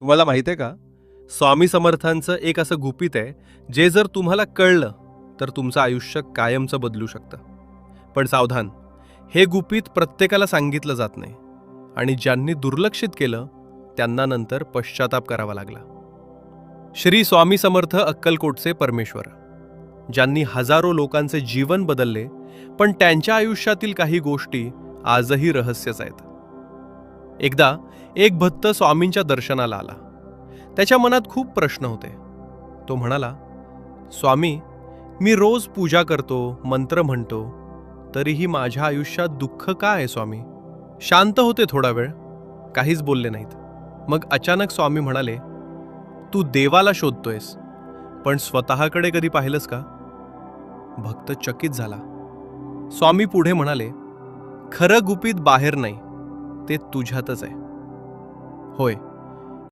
तुम्हाला माहित आहे का, स्वामी समर्थांचं एक असं गुपित आहे, जे जर तुम्हाला कळलं तर तुमचं आयुष्य कायमचं बदलू शकतं. पण सावधान, हे गुपित प्रत्येकाला सांगितलं जात नाही आणि ज्यांनी दुर्लक्षित केलं त्यांना नंतर पश्चाताप करावा लागला. श्री स्वामी समर्थ अक्कलकोटचे परमेश्वर, ज्यांनी हजारो लोकांचे जीवन बदलले, पण त्यांच्या आयुष्यातील काही गोष्टी आजही रहस्यच आहेत. एकदा एक भक्त स्वामींच्या दर्शनाला आला. त्याच्या मनात खूप प्रश्न होते. तो म्हणाला, स्वामी, मी रोज पूजा करतो, मंत्र म्हणतो, तरीही माझ्या आयुष्यात दुःख का आहे स्वामी? शांत होते थोडा वेळ, काहीच बोलले नाहीत. मग अचानक स्वामी म्हणाले, तू देवाला शोधतोयस, पण स्वतःकडे कधी पाहिलंस का? भक्त चकित झाला. स्वामी पुढे म्हणाले, खरं गुपित बाहेर नाही, ते तुझ्यातच आहे. होय,